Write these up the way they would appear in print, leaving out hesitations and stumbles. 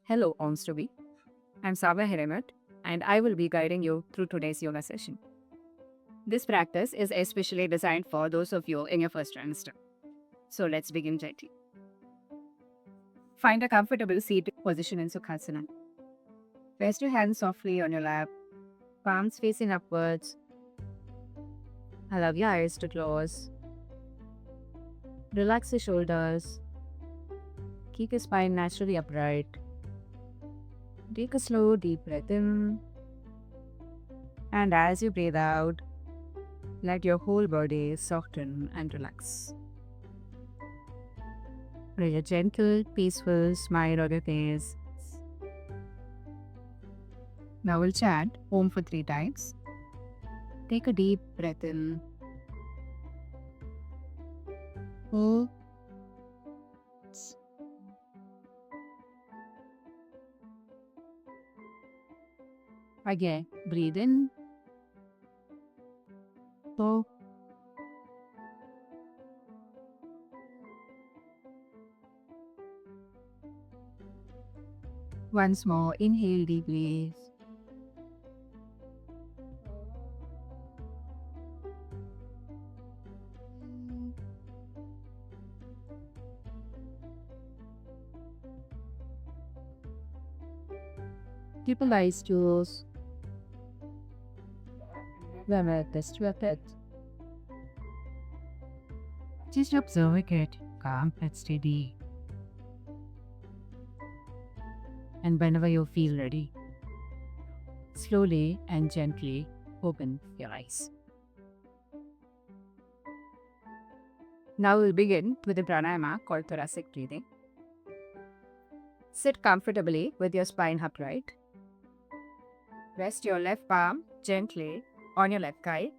Hello, Onstubi. I'm Saba Hiremat, and I will be guiding you through today's yoga session. This practice is especially designed for those of you in your first trimester. So let's begin gently. Find a comfortable seated position in Sukhasana. Rest your hands softly on your lap, palms facing upwards. Allow your eyes to close. Relax your shoulders. Keep your spine naturally upright. Take a slow, deep breath in. And as you breathe out, let your whole body soften and relax. With a gentle, peaceful smile on your face. Now we'll chant Om for 3 times. Take a deep breath in. Hold. Again, breathe in. Hold. Once more, inhale deeply. Keep your eyes closed. Remember to repeat. Just observe it, calm and steady. And whenever you feel ready, slowly and gently open your eyes. Now we'll begin with the pranayama called thoracic breathing. Sit comfortably with your spine upright. Rest your left palm gently on your left thigh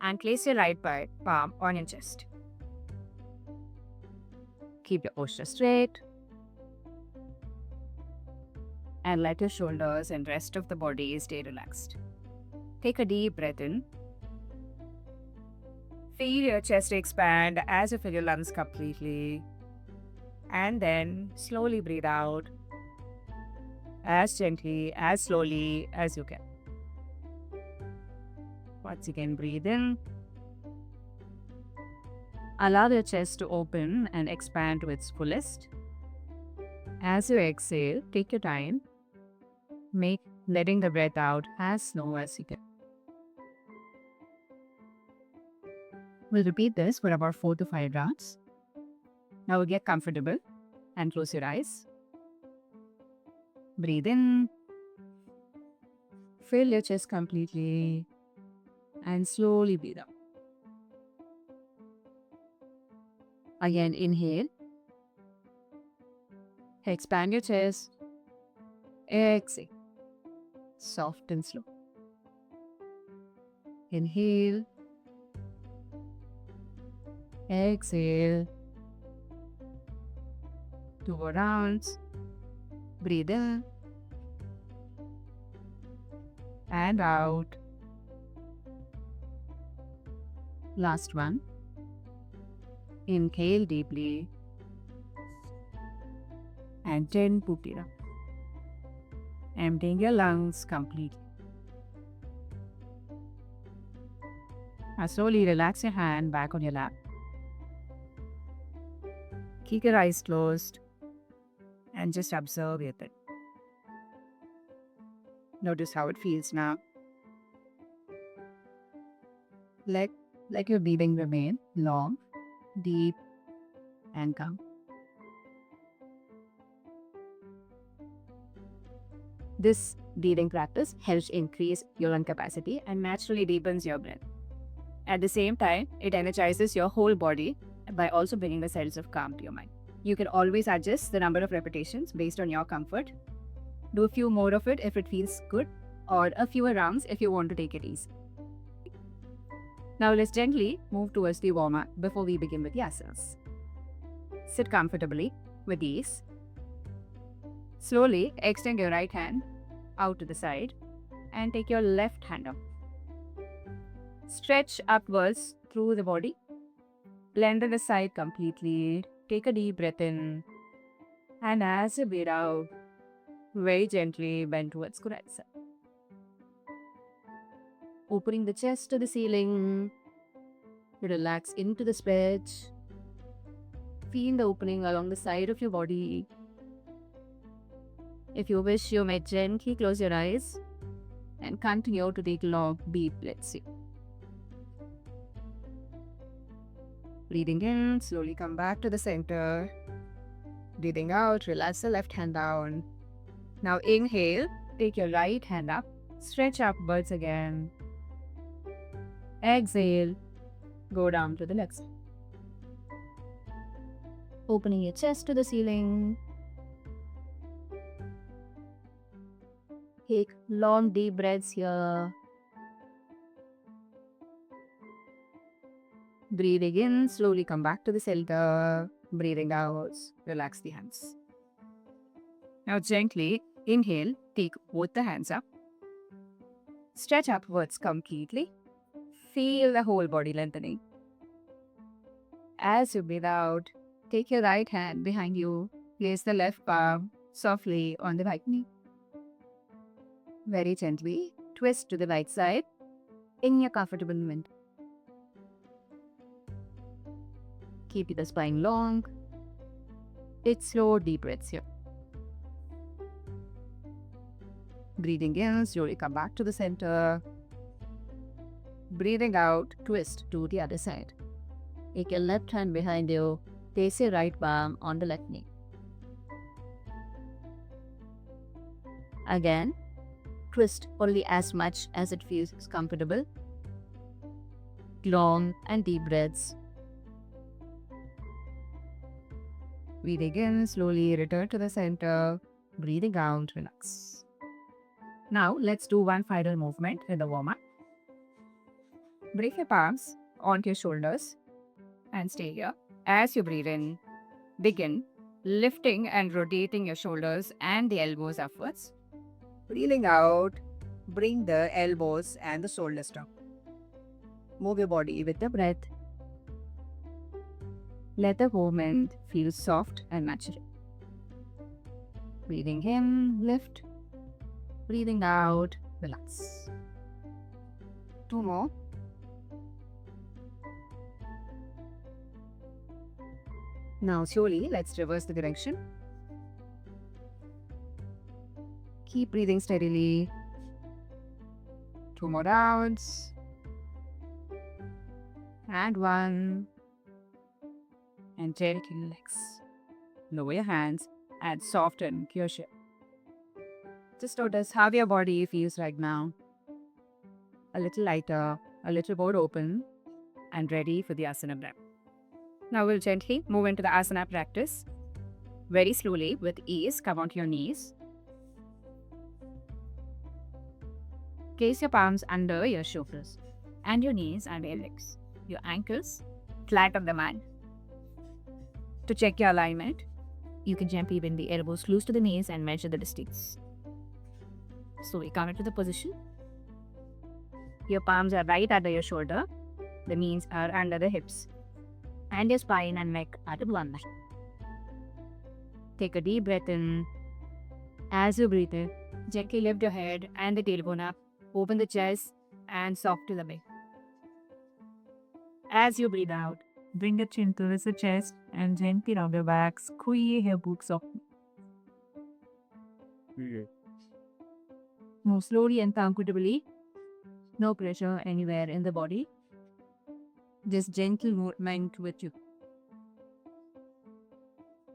and place your right palm on your chest. Keep your posture straight and let your shoulders and rest of the body stay relaxed. Take a deep breath in. Feel your chest expand as you fill your lungs completely. And then slowly breathe out as gently, as slowly as you can. Once again, breathe in. Allow your chest to open and expand to its fullest. As you exhale, take your time. Make letting the breath out as slow as you can. We'll repeat this for about 4 to 5 rounds. Now get comfortable and close your eyes. Breathe in. Fill your chest completely and slowly breathe out. Again, inhale. Expand your chest. Exhale. Soft and slow. Inhale. Exhale. 2 more rounds. Breathe in. And out. Last one. Inhale deeply. And then put it up. Emptying your lungs completely. Now slowly relax your hand back on your lap. Keep your eyes closed and just observe it. Notice how it feels now. Let your breathing remain long, deep, and calm. This breathing practice helps increase your lung capacity and naturally deepens your breath. At the same time, it energizes your whole body by also bringing the sense of calm to your mind. You can always adjust the number of repetitions based on your comfort. Do a few more of it if it feels good, or a fewer rounds if you want to take it easy. Now let's gently move towards the warm-up before we begin with the asanas. Sit comfortably with ease. Slowly extend your right hand out to the side and take your left hand up. Stretch upwards through the body. Blend the side completely. Take a deep breath in. And as you breathe out, Very gently bend towards correct side. Opening the chest to the ceiling. Relax into the stretch. Feel the opening along the side of your body. If you wish, you may gently close your eyes and continue to take long, deep breaths. Breathing in, slowly come back to the center. Breathing out, relax the left hand down. Now inhale, take your right hand up, stretch upwards again. Exhale, go down to the left side. Opening your chest to the ceiling. Take long deep breaths here. Breathing in, slowly come back to the center. Breathing out, relax the hands. Now gently inhale, take both the hands up. Stretch upwards completely. Feel the whole body lengthening. As you breathe out, take your right hand behind you. Place the left palm softly on the right knee. Very gently twist to the right side in your comfortable movement. Keep the spine long. Take slow deep breaths here. Breathing in, slowly come back to the center. Breathing out, twist to the other side. Take your left hand behind you. Place your right palm on the left knee. Again, twist only as much as it feels comfortable. Long and deep breaths. Breathing in, slowly return to the center. Breathing out, relax. Now, let's do one final movement in the warm-up. Bring your palms onto your shoulders and stay here. As you breathe in, begin lifting and rotating your shoulders and the elbows upwards. Breathing out, bring the elbows and the shoulders down. Move your body with the breath. Let the movement feel soft and natural. Breathing in, lift. Breathing out, relax. 2 more. Now slowly, let's reverse the direction. Keep breathing steadily. 2 more rounds. And 1. And gently relax. Lower your hands and soften your shape. Just notice how your body feels right now. A little lighter, a little more open, and ready for the asana breath. Now we'll gently move into the asana practice. Very slowly, with ease, come onto your knees. Place your palms under your shoulders and your knees under your legs. Your ankles flat on the mat. To check your alignment, you can gently bend the elbows close to the knees and measure the distance. Slowly come into the position. Your palms are right under your shoulder. The knees are under the hips. And your spine and neck are to one line. Take a deep breath in. As you breathe in, gently lift your head and the tailbone up. Open the chest and soft to the back. As you breathe out, bring your chin towards the chest and gently round your back. Squeeze your boots softly. Move slowly and comfortably. No pressure anywhere in the body. Just gentle movement with you.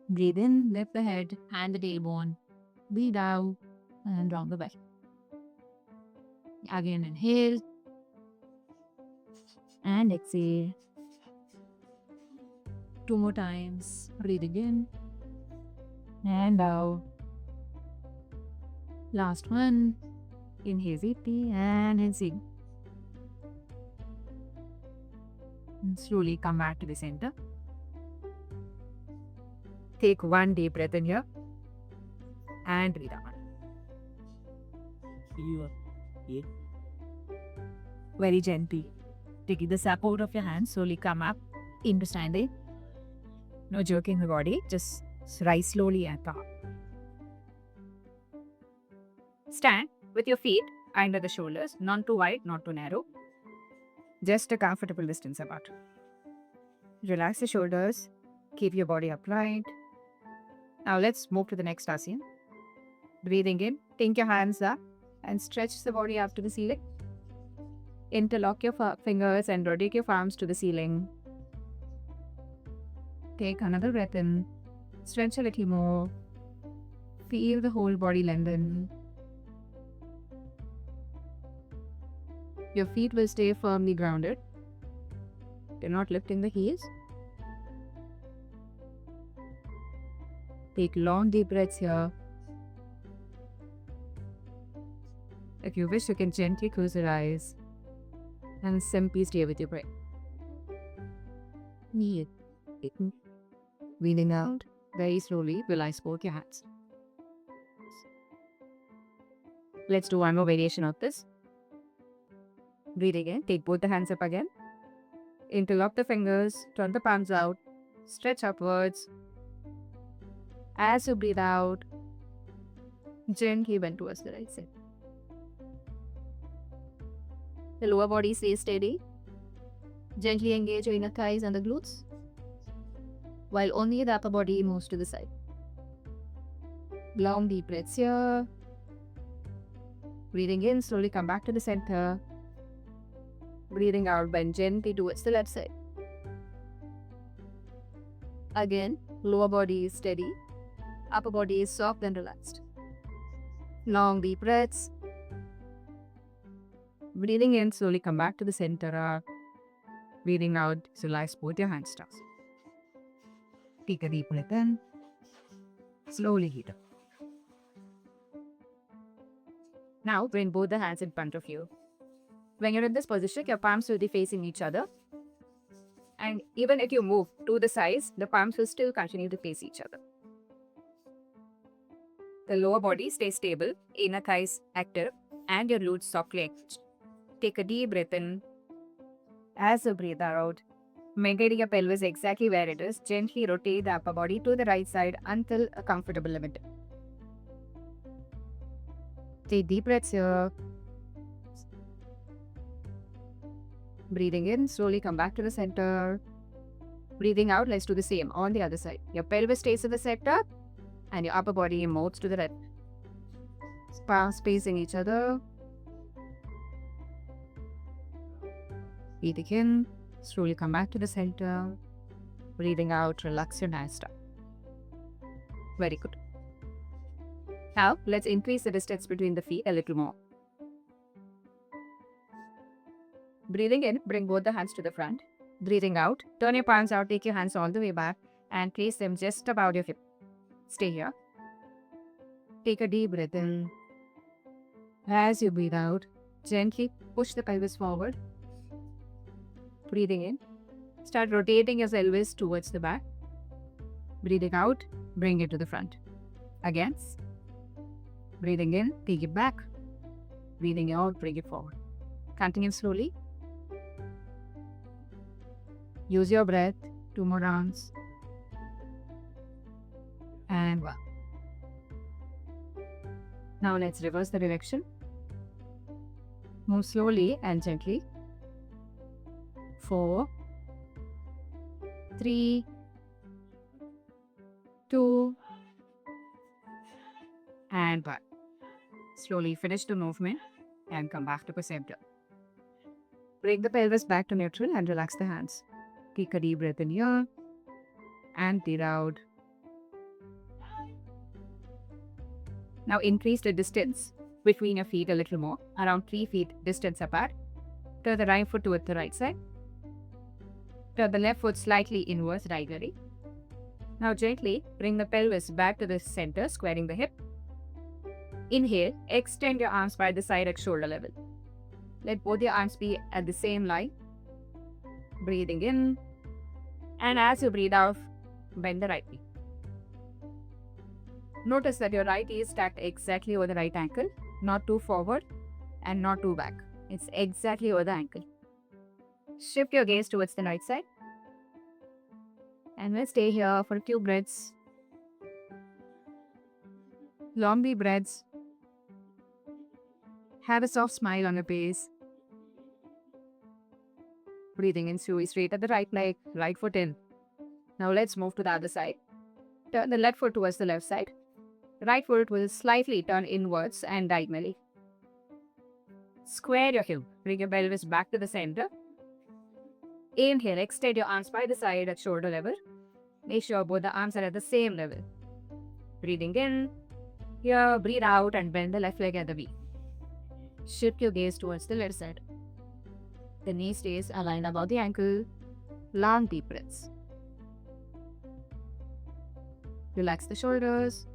Breathe in, lift the head and the tailbone. Breathe out and round the back. Again, inhale and exhale. 2 more times. Breathing in and out. Last one. Inhale deeply and exhale. And slowly come back to the center. Take 1 deep breath in here and breathe out. Very gently. Taking the support of your hands, slowly come up into standing. No jerking the body, just rise slowly and up. Stand with your feet under the shoulders, not too wide, not too narrow, just a comfortable distance apart. Relax the shoulders, keep your body upright. Now let's move to the next asana. Breathing in, take your hands up and stretch the body up to the ceiling. Interlock your fingers and rotate your palms to the ceiling. Take another breath in, stretch a little more. Feel the whole body lengthen. Your feet will stay firmly grounded. You're not lifting the heels. Take long deep breaths here. If you wish, you can gently close your eyes and simply stay with your breath. Breathing out very slowly will I both your hands. Let's do one more variation of this. Breathing in, take both the hands up again. Interlock the fingers, turn the palms out, stretch upwards. As you breathe out, gently bend towards the right side. The lower body stays steady. Gently engage your inner thighs and the glutes, while only the upper body moves to the side. Long deep breaths here. Breathing in, slowly come back to the center. Breathing out, bend gently towards the left side. Again, lower body is steady. Upper body is soft and relaxed. Long deep breaths. Breathing in, slowly come back to the center. Breathing out, relax both your hands down. Take a deep breath in. Slowly heat up. Now bring both the hands in front of you. When you're in this position, your palms will be facing each other. And even if you move to the sides, the palms will still continue to face each other. The lower body stays stable, inner thighs active, and your glutes softly engaged. Take a deep breath in. As you breathe out, maintaining your pelvis exactly where it is, gently rotate the upper body to the right side until a comfortable limit. Take deep breaths here. Breathing in, slowly come back to the center. Breathing out, let's do the same on the other side. Your pelvis stays in the center and your upper body moves to the left. Palms facing each other. Breathing in, slowly come back to the center. Breathing out, relax your diaphragm. Very good. Now, let's increase the distance between the feet a little more. Breathing in, bring both the hands to the front. Breathing out, turn your palms out, take your hands all the way back and place them just above your hip. Stay here. Take a deep breath in. As you breathe out, gently push the pelvis forward. Breathing in, start rotating your pelvis towards the back. Breathing out, bring it to the front. Again. Breathing in, take it back. Breathing out, bring it forward. Continue slowly. Use your breath. 2 more rounds. And 1. Now let's reverse the direction. Move slowly and gently. 4, 3, 2, and 1. Slowly finish the movement and come back to the center. Bring the pelvis back to neutral and relax the hands. Take a deep breath in here and breathe out. Now increase the distance between your feet a little more, around 3 feet distance apart. Turn the right foot towards the right side. Turn the left foot slightly inwards diagonally. Now gently bring the pelvis back to the center, squaring the hip. Inhale, extend your arms by the side at shoulder level. Let both your arms be at the same line. Breathing in. And as you breathe out, bend the right knee. Notice that your right knee is stacked exactly over the right ankle, not too forward and not too back. It's exactly over the ankle. Shift your gaze towards the right side. And we'll stay here for a few breaths. Long deep breaths. Have a soft smile on your face. Breathing in slowly, straight at the right leg, right foot in. Now let's move to the other side. Turn the left foot towards the left side. Right foot will slightly turn inwards and diagonally. Square your hip. Bring your pelvis back to the center. Inhale, extend your arms by the side at shoulder level. Make sure both the arms are at the same level. Breathing in. Here, breathe out and bend the left leg at the V. Shift your gaze towards the left side. The knee stays aligned above the ankle. Long deep breaths. Relax the shoulders.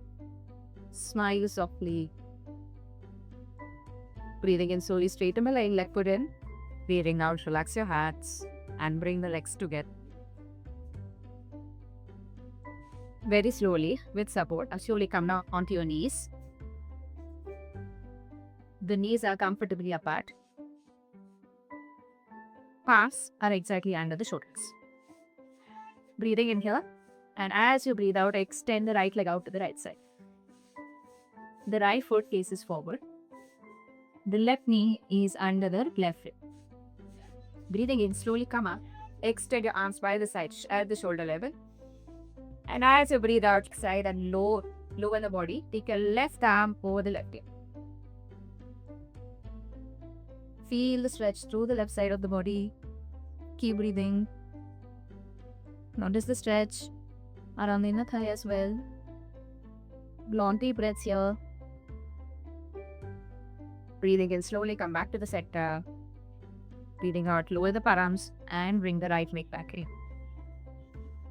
Smile softly. Breathing in slowly, straighten the leg foot in. Breathing out, relax your hands and bring the legs together. Very slowly, with support, slowly come down onto your knees. The knees are comfortably apart. Palms are exactly under the shoulders. Breathing in here, and as you breathe out, extend the right leg out to the right side. The right foot faces forward. The left knee is under the left hip. Breathing in, slowly come up. Extend your arms by the side at the shoulder level. And as you breathe out, side and lower the body, take your left arm over the left ear. Feel the stretch through the left side of the body. Keep breathing. Notice the stretch around the inner thigh as well. Long deep breaths here. Breathing in, slowly come back to the center. Breathing out, lower the palms and bring the right leg back in.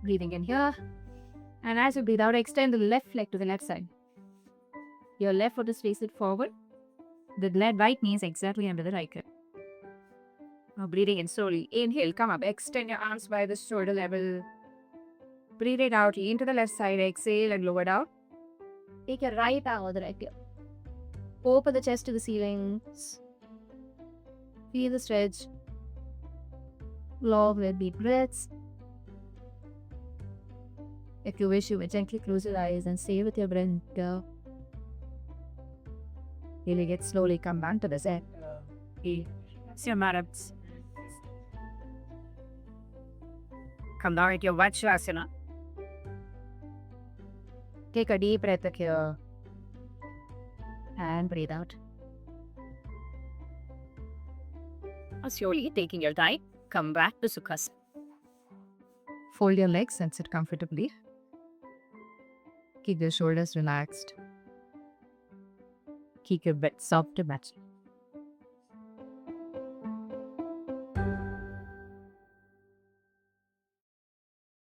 Breathing in here. And as you breathe out, extend the left leg to the left side. Your left foot is faced forward. The right knee is exactly under the right hip. Now breathing in slowly. Inhale, come up. Extend your arms by the shoulder level. Breathe it out. Lean to the left side. Exhale and lower down. Take your right arm over the right ear. Open the chest to the ceiling. Feel the stretch. Long and deep breaths. If you wish, you may gently close your eyes and stay with your breath. Feeling it, slowly come back to the center. Your marabs. Come down at your Vajrasana. Take a deep breath here. And breathe out. Slowly taking your time, come back to Sukhasana. Fold your legs and sit comfortably. Keep your shoulders relaxed. Keep your back soft to match.